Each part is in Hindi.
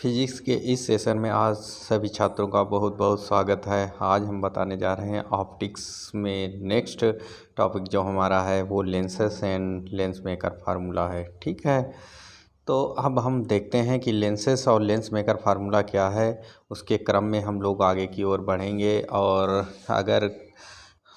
फिजिक्स के इस सेशन में आज सभी छात्रों का बहुत बहुत स्वागत है। आज हम बताने जा रहे हैं ऑप्टिक्स में नेक्स्ट टॉपिक जो हमारा है वो lenses and lens maker formula है। ठीक है, तो अब हम देखते हैं कि लेंसेस और लेंस मेकर फार्मूला क्या है। उसके क्रम में हम लोग आगे की ओर बढ़ेंगे और अगर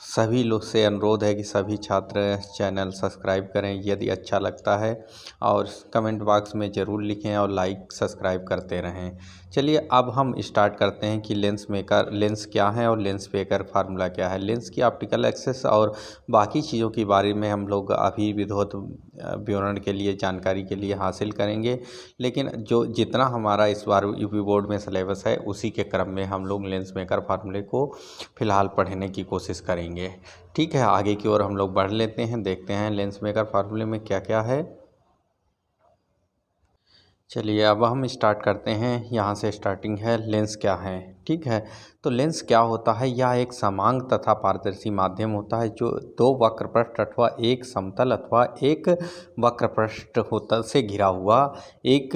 सभी लोग से अनुरोध है कि सभी छात्र चैनल सब्सक्राइब करें यदि अच्छा लगता है, और कमेंट बॉक्स में ज़रूर लिखें और लाइक सब्सक्राइब करते रहें। चलिए अब हम स्टार्ट करते हैं कि लेंस क्या है और लेंस मेकर फार्मूला क्या है। लेंस की ऑप्टिकल एक्सेस और बाकी चीज़ों के बारे में हम लोग अभी विधिवत विवरण के लिए जानकारी के लिए हासिल करेंगे, लेकिन जो जितना हमारा इस बार यूपी बोर्ड में सिलेबस है उसी के क्रम में हम लोग लेंस मेकर फार्मूले को फ़िलहाल पढ़ने की कोशिश करेंगे। ठीक है, आगे की ओर हम लोग बढ़ लेते हैं, देखते हैं लेंस मेकर फार्मूले में क्या क्या है। चलिए अब हम स्टार्ट करते हैं। यहाँ से स्टार्टिंग है लेंस क्या है। ठीक है, तो लेंस क्या होता है, यह एक समांग तथा पारदर्शी माध्यम होता है जो दो वक्रपृष्ठ अथवा एक समतल अथवा एक वक्रपृष्ठ होता से घिरा हुआ एक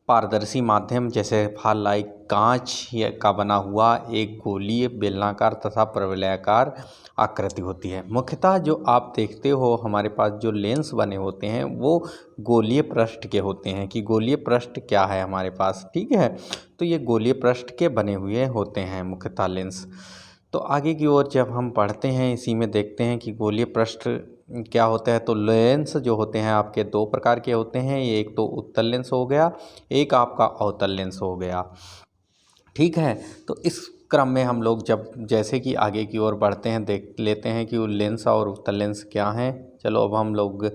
पारदर्शी माध्यम जैसे फाल लाइक कांच का बना हुआ एक गोलीय बेलनाकार तथा प्रवलयाकार आकृति होती है। मुख्यतः जो आप देखते हो हमारे पास जो लेंस बने होते हैं वो गोलीय पृष्ठ के होते हैं कि गोलीय पृष्ठ क्या है हमारे पास। ठीक है, तो ये गोलीय पृष्ठ के बने हुए होते हैं मुख्यतः लेंस। तो आगे की ओर जब हम पढ़ते हैं इसी में देखते हैं कि गोलीय पृष्ठ क्या होता है। तो लेंस जो होते हैं आपके दो प्रकार के होते हैं, एक तो उत्तल लेंस हो गया, एक आपका अवतल लेंस हो गया। ठीक है, तो इस क्रम में हम लोग जब जैसे कि आगे की ओर बढ़ते हैं देख लेते हैं कि वो लेंस और उत्तल लेंस क्या हैं। चलो अब हम लोग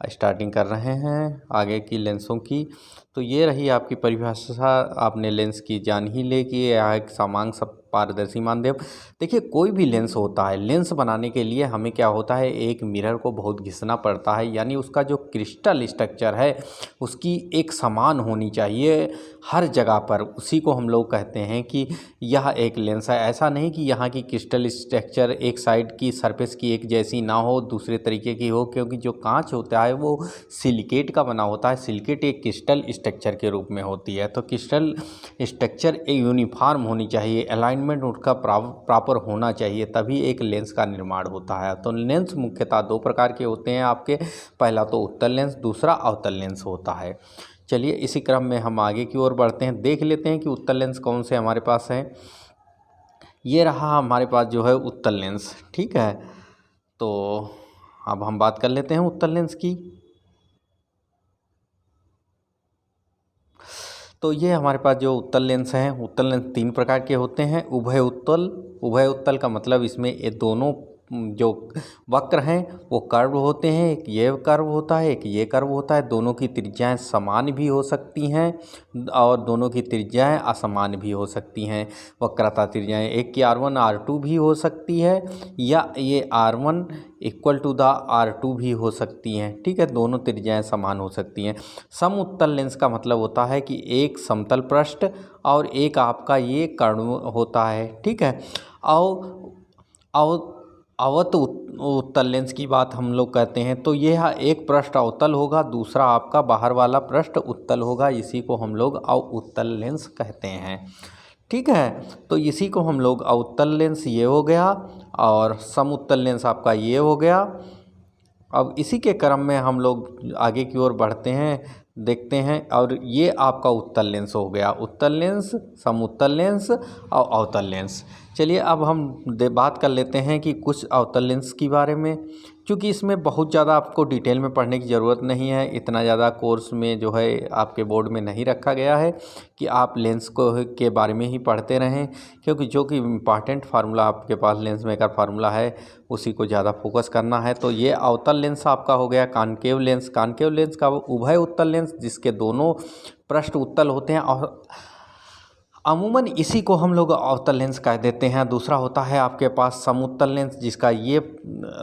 स्टार्टिंग कर रहे हैं आगे की लेंसों की। तो ये रही आपकी परिभाषा, आपने लेंस की जान ही ले कि यह एक समांग सब पारदर्शी माध्यम। देखिए कोई भी लेंस होता है, लेंस बनाने के लिए हमें क्या होता है, एक मिरर को बहुत घिसना पड़ता है, यानी उसका जो क्रिस्टल स्ट्रक्चर है उसकी एक समान होनी चाहिए हर जगह पर। उसी को हम लोग कहते हैं कि यह एक लेंस है। ऐसा नहीं कि यहाँ की क्रिस्टल स्ट्रक्चर एक साइड की सरफेस की एक जैसी ना हो, दूसरे तरीके की हो, क्योंकि जो कांच होता है वो सिलिकेट का बना होता है। सिलिकेट एक क्रिस्टल स्ट्रक्चर के रूप में होती है, तो क्रिस्टल स्ट्रक्चर एक यूनिफॉर्म होनी चाहिए, अलाइनमेंट उसका प्रॉपर होना चाहिए, तभी एक लेंस का निर्माण होता है। तो लेंस मुख्यतः दो प्रकार के होते हैं आपके, पहला तो उत्तल लेंस, दूसरा अवतल लेंस होता है। चलिए इसी क्रम में हम आगे की ओर बढ़ते हैं, देख लेते हैं कि उत्तल लेंस कौन से हमारे पास हैं। ये रहा हमारे पास जो है उत्तल लेंस। ठीक है, तो अब हम बात कर लेते हैं उत्तल लेंस की। तो ये हमारे पास जो उत्तल लेंस हैं, उत्तल लेंस तीन प्रकार के होते हैं। उभय उत्तल, उभय उत्तल का मतलब इसमें ये दोनों जो वक्र हैं वो कर्व होते हैं, एक ये कर्व होता है एक ये कर्व होता है। दोनों की त्रिज्याएं समान भी हो सकती हैं और दोनों की त्रिज्याएं असमान भी हो सकती हैं। वक्रता त्रिज्याएं एक की R1 R2 भी हो सकती है, या ये R1 equal to the R2 भी हो सकती हैं। ठीक है, दोनों त्रिज्याएं समान हो सकती हैं। समउत्तल लेंस का मतलब होता है कि एक समतल पृष्ठ और एक आपका ये कर्ण होता है। ठीक है, और अवत उत्तल लेंस की बात हम लोग कहते हैं तो यह एक पृष्ठ अवतल होगा, दूसरा आपका बाहर वाला पृष्ठ उत्तल होगा। इसी को हम लोग अवउत्तल लेंस कहते हैं। ठीक है, तो इसी को हम लोग अवतल लेंस ये हो गया और समउत्तल लेंस आपका ये हो गया। अब इसी के क्रम में हम लोग आगे की ओर बढ़ते हैं, देखते हैं, और ये आपका उत्तल लेंस हो गया, उत्तल लेंस, समउत्तल लेंस और अवतल लेंस। चलिए अब हम बात कर लेते हैं कि कुछ अवतल लेंस के बारे में, क्योंकि इसमें बहुत ज़्यादा आपको डिटेल में पढ़ने की ज़रूरत नहीं है। इतना ज़्यादा कोर्स में जो है आपके बोर्ड में नहीं रखा गया है कि आप लेंस को के बारे में ही पढ़ते रहें, क्योंकि जो कि इम्पॉर्टेंट फार्मूला आपके पास लेंस मेकर फार्मूला है उसी को ज़्यादा फोकस करना है। तो ये अवतल लेंस आपका हो गया। कॉनकेव लेंस, कॉनकेव लेंस का उभय उत्तल लेंस जिसके दोनों पृष्ठ उत्तल होते हैं, और अमूमन इसी को हम लोग अवतल लेंस कह देते हैं। दूसरा होता है आपके पास समउत्तल लेंस जिसका ये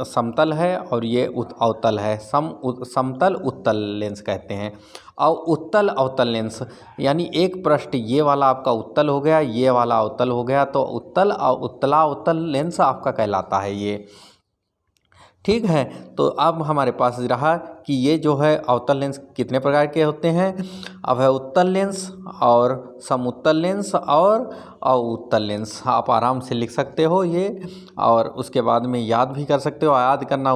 समतल है और ये अवतल है, समतल उत्तल लेंस कहते हैं। और उत्तल अवतल लेंस यानी एक पृष्ठ ये वाला आपका उत्तल हो गया, ये वाला अवतल हो गया, तो उत्तल और उत्तला अवतल लेंस आपका कहलाता है ये। ठीक है। तो अब हमारे पास रहा कि ये जो है अवतल लेंस कितने प्रकार के होते हैं। अब है उत्तल लेंस और समउत्तल लेंस और अवउत्तल लेंस। आप आराम से लिख सकते हो ये, और उसके बाद में याद भी कर सकते हो। याद करना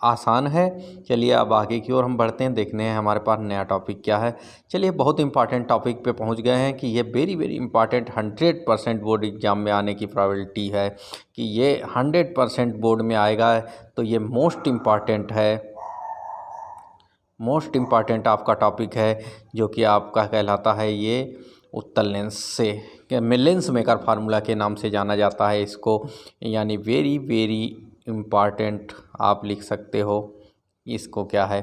आसान है। चलिए अब आगे की ओर हम बढ़ते हैं, देखने हैं हमारे पास नया टॉपिक क्या है। चलिए बहुत इंपॉर्टेंट टॉपिक पे पहुंच गए हैं कि ये very very important 100% board exam में आने की प्रोबेबिलिटी है कि ये 100% बोर्ड में आएगा। तो ये मोस्ट इम्पॉर्टेंट है, मोस्ट इम्पॉर्टेंट आपका टॉपिक है, जो कि आपका कहलाता है ये उत्तल लेंस से लेंस मेकर फार्मूला के नाम से जाना जाता है इसको। यानी वेरी वेरी इम्पॉर्टेंट आप लिख सकते हो इसको क्या है।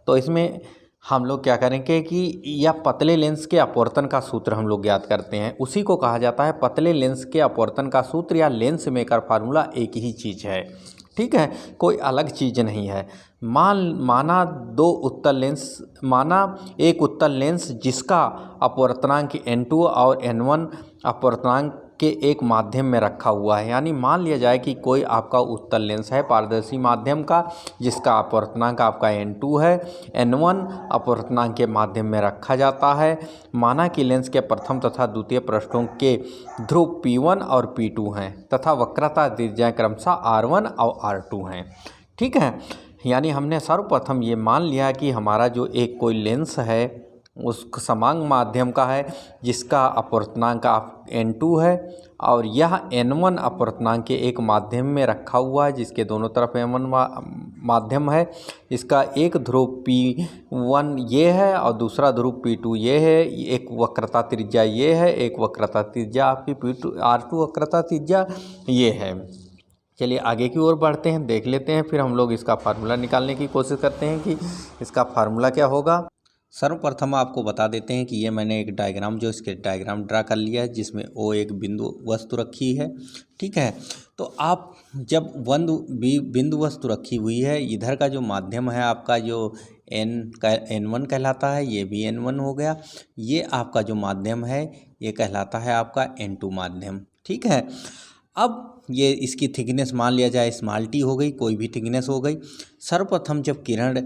तो इसमें हम लोग क्या करेंगे कि या पतले लेंस के अपवर्तन का सूत्र हम लोग ज्ञात करते हैं, उसी को कहा जाता है पतले लेंस के अपवर्तन का सूत्र या लेंस मेकर फार्मूला। एक ही चीज़ है, ठीक है, कोई अलग चीज़ नहीं है। माना एक उत्तल लेंस जिसका अपवर्तनांक n2 और n1 अपवर्तनांक के एक माध्यम में रखा हुआ है। यानी मान लिया जाए कि कोई आपका उत्तल लेंस है पारदर्शी माध्यम का, जिसका अपवर्तनांक आपका n2 है, n1 अपवर्तनांक के माध्यम में रखा जाता है। माना कि लेंस के प्रथम तथा द्वितीय पृष्ठों के ध्रुव P1 और P2 हैं तथा वक्रता त्रिज्याएं क्रमशः R1 और R2 हैं, ठीक है। यानी हमने सर्वप्रथम ये मान लिया कि हमारा जो एक कोई लेंस है उस समांग माध्यम का है, जिसका अपवर्तनांक n2 है और यह n1 अपवर्तनांक के एक माध्यम में रखा हुआ है, जिसके दोनों तरफ n1 माध्यम है। इसका एक ध्रुव P1 ये है और दूसरा ध्रुव P2 ये है। एक वक्रता त्रिज्या ये है, एक वक्रता त्रिज्या आपकी P2 R2 वक्रता त्रिज्या ये है। चलिए आगे की ओर बढ़ते हैं, देख लेते हैं, फिर हम लोग इसका फार्मूला निकालने की कोशिश करते हैं कि इसका फार्मूला क्या होगा। सर्वप्रथम आपको बता देते हैं कि ये मैंने एक डायग्राम इसके डायग्राम ड्रा कर लिया है, जिसमें O एक बिंदु वस्तु रखी है, ठीक है। तो आप जब बिंदु वस्तु रखी हुई है, इधर का जो माध्यम है आपका जो n1 कहलाता है, ये भी n1 हो गया। ये आपका जो माध्यम है ये कहलाता है आपका n2 माध्यम, ठीक है। अब ये इसकी थिकनेस मान लिया जाए स्मॉल t हो गई, कोई भी थिकनेस हो गई। सर्वप्रथम जब किरण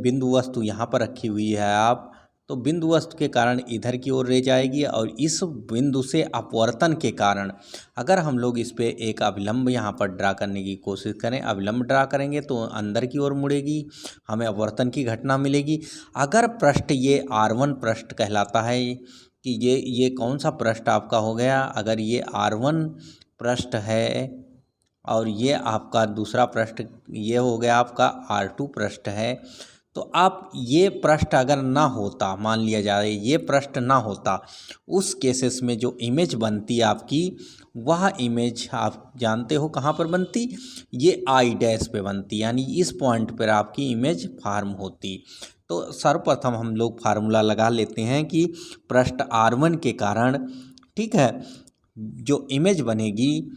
बिंदु वस्तु यहाँ पर रखी हुई है आप, तो बिंदु वस्तु के कारण इधर की ओर रे जाएगी और इस बिंदु से अपवर्तन के कारण अगर हम लोग इस पे एक अभिलंब यहाँ पर ड्रा करने की कोशिश करें, अभिलंब ड्रा करेंगे तो अंदर की ओर मुड़ेगी, हमें अपवर्तन की घटना मिलेगी। अगर पृष्ठ ये R1 पृष्ठ कहलाता है कि ये कौन सा पृष्ठ आपका हो गया, अगर ये R1 पृष्ठ है और ये आपका दूसरा पृष्ठ ये हो गया आपका R2 पृष्ठ है, तो आप ये पृष्ठ अगर ना होता, मान लिया जाए ये पृष्ठ ना होता, उस केसेस में जो इमेज बनती आपकी, वह इमेज आप जानते हो कहाँ पर बनती, ये आई डैश पे बनती, यानी इस पॉइंट पर आपकी इमेज फॉर्म होती। तो सर्वप्रथम हम लोग फार्मूला लगा लेते हैं कि पृष्ठ R1 के कारण, ठीक है, जो इमेज बनेगी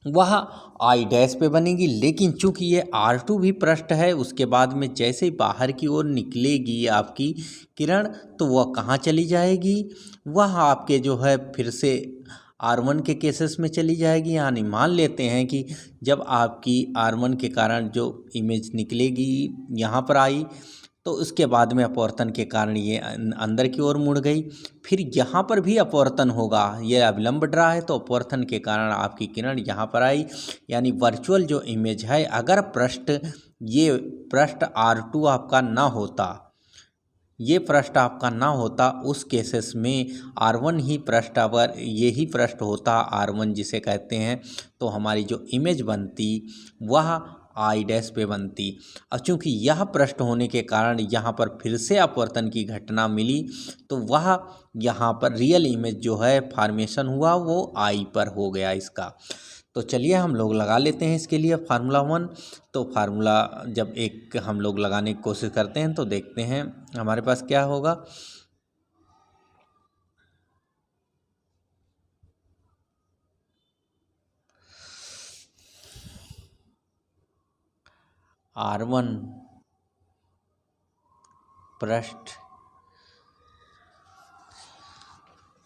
वह आई डैश पे बनेगी। लेकिन चूंकि ये R2 भी पृष्ठ है, उसके बाद में जैसे ही बाहर की ओर निकलेगी आपकी किरण, तो वह कहाँ चली जाएगी, वह आपके जो है फिर से R1 के केसेस में चली जाएगी। यानी मान लेते हैं कि जब आपकी R1 के कारण जो इमेज निकलेगी यहाँ पर आई, तो उसके बाद में अपवर्तन के कारण ये अंदर की ओर मुड़ गई। फिर यहाँ पर भी अपवर्तन होगा, ये अभिलंब ड्रा है तो अपवर्तन के कारण आपकी किरण यहाँ पर आई। यानी वर्चुअल जो इमेज है, अगर ये पृष्ठ R2 आपका ना होता, ये पृष्ठ आपका ना होता, उस केसेस में R1 ही पृष्ठ, अगर ये ही पृष्ठ होता R1 जिसे कहते हैं, तो हमारी जो इमेज बनती वह आई डैश पे बनती। अब चूँकि यह पृष्ठ होने के कारण यहाँ पर फिर से अपवर्तन की घटना मिली, तो वह यहाँ पर रियल इमेज जो है फॉर्मेशन हुआ वो आई पर हो गया इसका। तो चलिए हम लोग लगा लेते हैं इसके लिए फार्मूला 1। तो फार्मूला जब एक हम लोग लगाने की कोशिश करते हैं तो देखते हैं हमारे पास क्या होगा। R1 पृष्ठ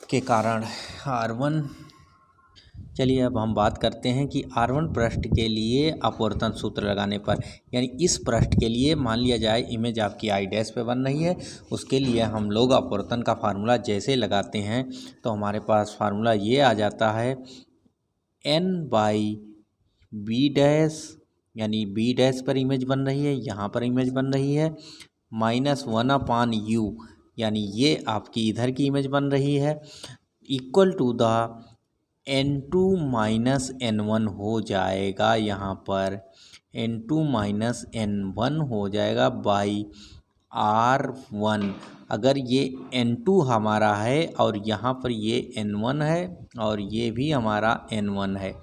के कारण R1, चलिए अब हम बात करते हैं कि R1 पृष्ठ के लिए अपवर्तन सूत्र लगाने पर, यानी इस पृष्ठ के लिए मान लिया जाए इमेज आपकी आई डैश पे बन रही है, उसके लिए हम लोग अपवर्तन का फार्मूला जैसे लगाते हैं तो हमारे पास फार्मूला ये आ जाता है n/b डैश, यानी b डैश पर इमेज बन रही है, यहाँ पर इमेज बन रही है, -1/u, यानी ये आपकी इधर की इमेज बन रही है, equal to the n2 minus n1 हो जाएगा, यहाँ पर n2 माइनस n1 हो जाएगा बाई R1। अगर ये n2 हमारा है और यहाँ पर ये n1 है और ये भी हमारा n1 है,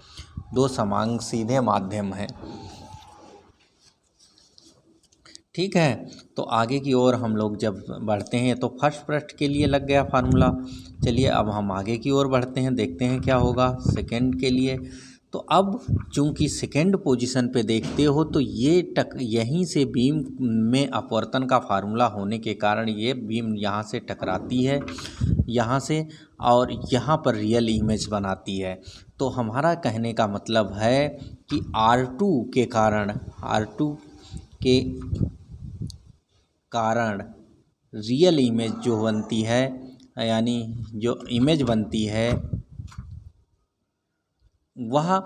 दो समान सीधे माध्यम हैं, ठीक है। तो आगे की ओर हम लोग जब बढ़ते हैं तो फर्स्ट पृष्ठ के लिए लग गया फार्मूला। चलिए अब हम आगे की ओर बढ़ते हैं, देखते हैं क्या होगा सेकंड के लिए। तो अब चूंकि सेकंड पोजीशन पे देखते हो तो ये यहीं से बीम में अपवर्तन का फार्मूला होने के कारण ये बीम यहाँ से टकराती है, यहाँ से, और यहाँ पर रियल इमेज बनाती है। तो हमारा कहने का मतलब है कि R2 के कारण रियल इमेज जो बनती है, यानी जो इमेज बनती है वह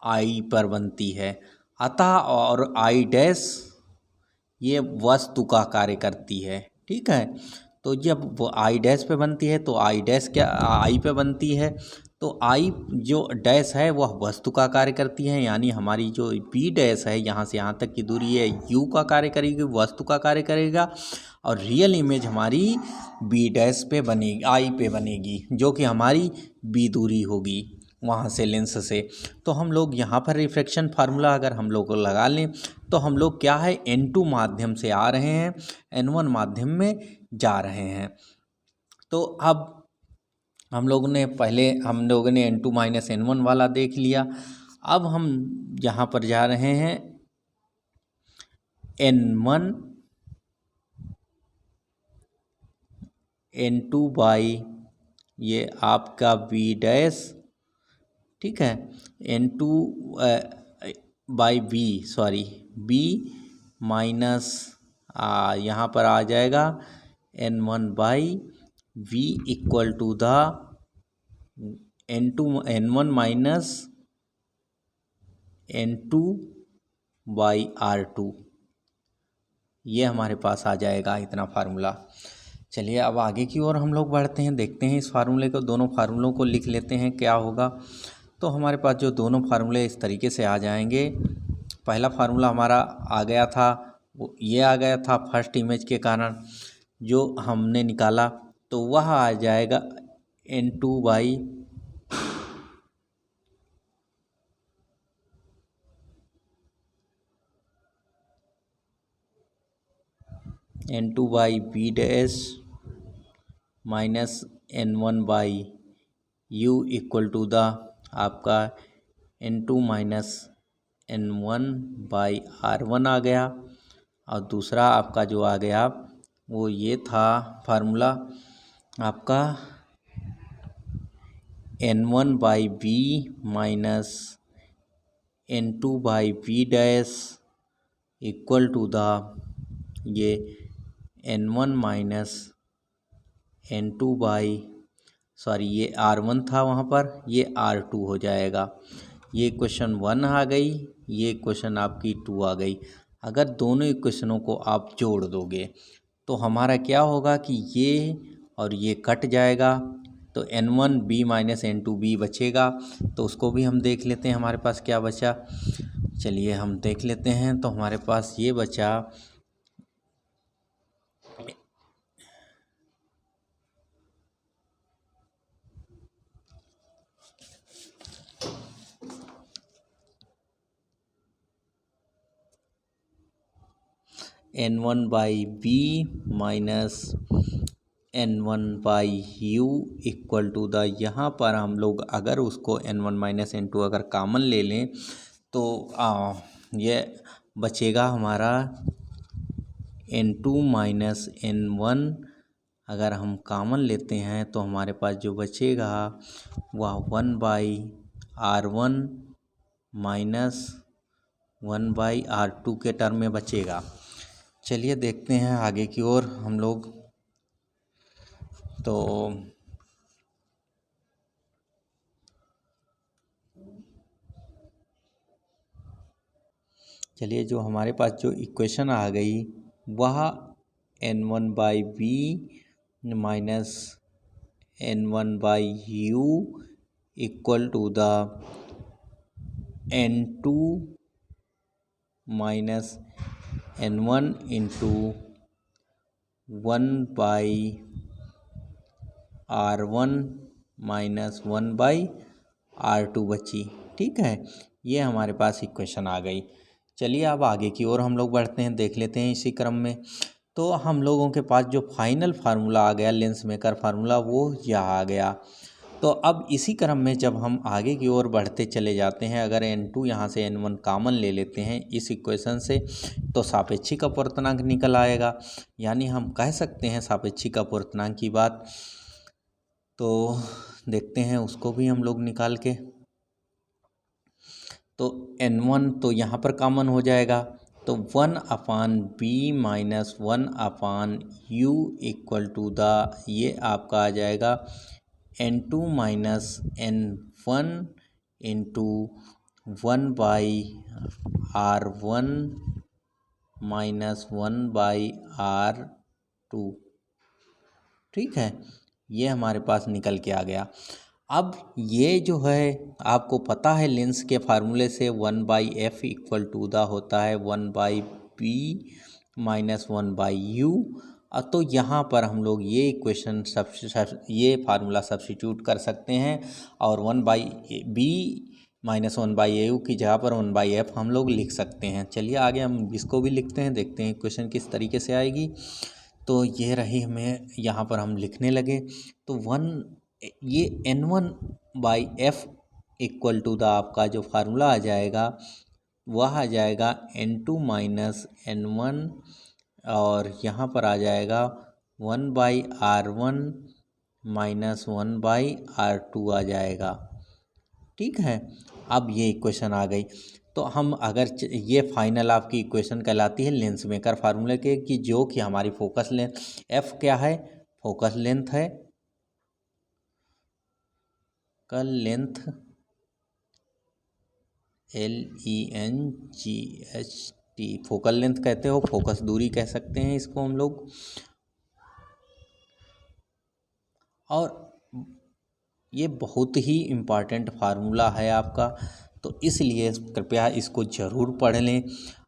आई पर बनती है, अतः और आई डैश ये वस्तु का कार्य करती है, ठीक है। तो जब वो आई डैश पे बनती है तो आई डैश क्या आई पे बनती है, तो आई जो डैश है वह वस्तु का कार्य करती है, यानी हमारी जो बी डैश है यहाँ से यहाँ तक की दूरी है यू का कार्य करेगी, वस्तु का कार्य करेगा, और रियल इमेज हमारी बी डैश पे बनेगी, आई पे बनेगी, जो कि हमारी बी दूरी होगी वहाँ से लेंस से। तो हम लोग यहाँ पर रिफ्रैक्शन फार्मूला अगर हम लोग को लगा लें तो हम लोग क्या है n2 माध्यम से आ रहे हैं, n1 माध्यम में जा रहे हैं। तो अब हम लोगों ने n2 माइनस n1 वाला देख लिया। अब हम यहाँ पर जा रहे हैं n1 n2 बाई ये आपका b डैश, ठीक है, n2 बाई b माइनस यहाँ पर आ जाएगा n1 by v equal to the n1 minus n2 by R2, ये हमारे पास आ जाएगा इतना फार्मूला। चलिए अब आगे की ओर हम लोग बढ़ते हैं, देखते हैं इस फार्मूले को, दोनों फार्मूलों को लिख लेते हैं क्या होगा। तो हमारे पास जो दोनों फार्मूले इस तरीके से आ जाएंगे, पहला फार्मूला हमारा आ गया था, वो ये आ गया था फर्स्ट इमेज के कारण जो हमने निकाला, तो वह आ जाएगा n2 by b dash minus n1 by u equal to the आपका n2 minus n1 by R1 आ गया, और दूसरा आपका जो आ गया वो ये था फार्मूला आपका n1 by b minus n2 by b dash equal to the ये n1 माइनस n2 बाई ये R1 था वहाँ पर, ये R2 हो जाएगा। ये क्वेश्चन 1 आ गई, ये क्वेश्चन आपकी 2 आ गई। अगर दोनों इक्वेशनों को आप जोड़ दोगे तो हमारा क्या होगा कि ये और ये कट जाएगा, तो n1 b minus n2 b बचेगा। तो उसको भी हम देख लेते हैं हमारे पास क्या बचा। चलिए हम देख लेते हैं, तो हमारे पास ये बचा n1 by b minus n1 by u equal to the, यहाँ पर हम लोग अगर उसको n1 माइनस n2 अगर कॉमन ले लें तो ये बचेगा हमारा n2 माइनस n1, अगर हम कॉमन लेते हैं तो हमारे पास जो बचेगा वह 1 बाई R1 माइनस 1/R2 के टर्म में बचेगा। चलिए देखते हैं आगे की ओर हम लोग। तो चलिए जो हमारे पास जो इक्वेशन आ गई वह N1/V minus N1/U equal to the N2 minus N1 into 1/R1 minus 1/R2 बची। ठीक है, ये हमारे पास इक्वेशन आ गई। चलिए अब आगे की ओर हम लोग बढ़ते हैं, देख लेते हैं इसी क्रम में। तो हम लोगों के पास जो फाइनल फार्मूला आ गया लेंस मेकर फार्मूला वो यह आ गया। तो अब इसी क्रम में जब हम आगे की ओर बढ़ते चले जाते हैं, अगर N2 यहाँ से N1 कॉमन ले लेते हैं इस इक्वेशन से तो सापेक्षिक अपवर्तनांक निकल आएगा। यानी हम कह सकते हैं सापेक्षिक अपवर्तनांक की बात। तो देखते हैं उसको भी हम लोग निकाल के। तो N1 तो यहाँ पर कॉमन हो जाएगा, तो 1/B minus 1/U equal to the ये आपका आ जाएगा N2 minus N1 into 1/R1 minus 1/R2। ठीक है, ये हमारे पास निकल के आ गया। अब ये जो है आपको पता है लेंस के फार्मूले से 1/F इक्वल टू द होता है 1/B माइनस 1/U। तो यहाँ पर हम लोग ये इक्वेशन ये फार्मूला सब्स्टिट्यूट कर सकते हैं और 1/B माइनस 1/AU की जगह पर 1/F हम लोग लिख सकते हैं। चलिए आगे हम इसको भी लिखते हैं, देखते हैं इक्वेशन किस तरीके से आएगी। तो ये रही, हमें यहाँ पर हम लिखने लगे तो ये N1/F इक्वल टू द आपका जो फार्मूला आ जाएगा वह आ जाएगा N2 माइनस N1 और यहाँ पर आ जाएगा 1/R1 माइनस 1/R2 आ जाएगा। ठीक है, अब ये इक्वेशन आ गई। तो हम अगर ये फाइनल आपकी इक्वेशन कहलाती है लेंस मेकर फार्मूले के कि जो कि हमारी फोकस लेंथ F क्या है, फोकस लेंथ है, कल लेंथ LENGHT फोकल लेंथ कहते हो, फोकस दूरी कह सकते हैं इसको हम लोग। और ये बहुत ही इम्पॉर्टेंट फार्मूला है आपका, तो इसलिए कृपया इसको ज़रूर पढ़ लें।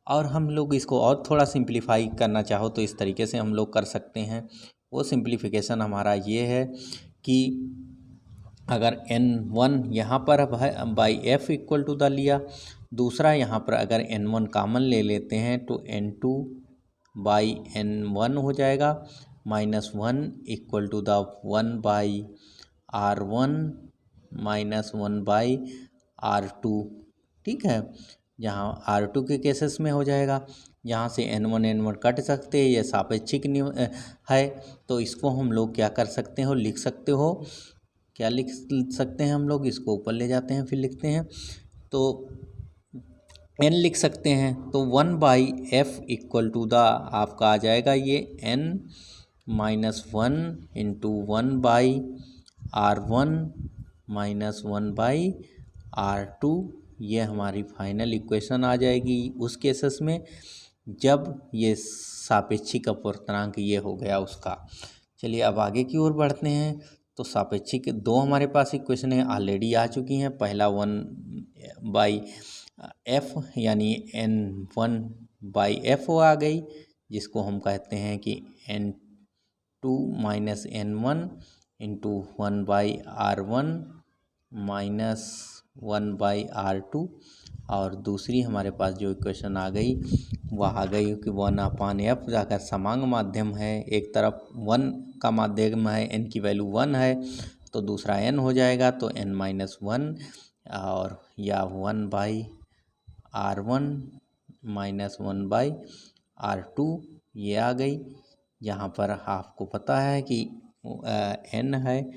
और हम लोग इसको और थोड़ा सिंप्लीफाई करना चाहो तो इस तरीके से हम लोग कर सकते हैं। वो सिंप्लीफिकेशन हमारा ये है कि अगर N1 यहाँ पर by F equal to the लिया, दूसरा यहाँ पर अगर N1 कॉमन ले लेते हैं तो N2/N1 हो जाएगा minus 1 equal to the 1/R1 minus 1/R2। ठीक है, जहाँ R2 के केसेस में हो जाएगा, यहाँ से N1 कट सकते हैं, ये सापेक्षिक है। तो इसको हम लोग क्या कर सकते हो, लिख सकते हो, क्या लिख सकते हैं हम लोग, इसको ऊपर ले जाते हैं फिर लिखते हैं। तो n लिख सकते हैं, तो 1/F इक्वल टू द आपका आ जाएगा ये N minus 1 into 1/R1 minus 1/R2। ये हमारी फाइनल इक्वेशन आ जाएगी उस केसेस में जब ये सापेक्षिक अपवर्तनांक ये हो गया उसका। चलिए अब आगे की ओर बढ़ते हैं। तो सापेक्षिक दो हमारे पास इक्वेशन है ऑलरेडी आ चुकी हैं। पहला 1/F यानी N1/F आ गई, जिसको हम कहते हैं कि N2 minus N1 into 1/R1 minus 1/R2। और दूसरी हमारे पास जो इक्वेशन आ गई वह आ गई कि 1/F अगर समांग माध्यम है, एक तरफ 1 का माध्यम है, n की वैल्यू 1 है तो दूसरा n हो जाएगा, तो n-1 और या 1/R1 माइनस 1/R2 ये आ गई। यहाँ पर आपको पता है कि n है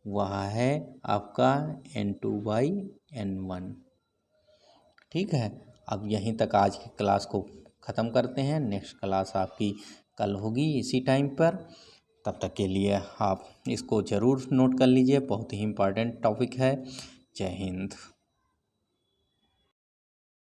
वह है आपका N2/N1। ठीक है, अब यहीं तक आज की क्लास को ख़त्म करते हैं। नेक्स्ट क्लास आपकी कल होगी इसी टाइम पर। तब तक के लिए आप इसको ज़रूर नोट कर लीजिए, बहुत ही इम्पोर्टेंट टॉपिक है। जय हिंद।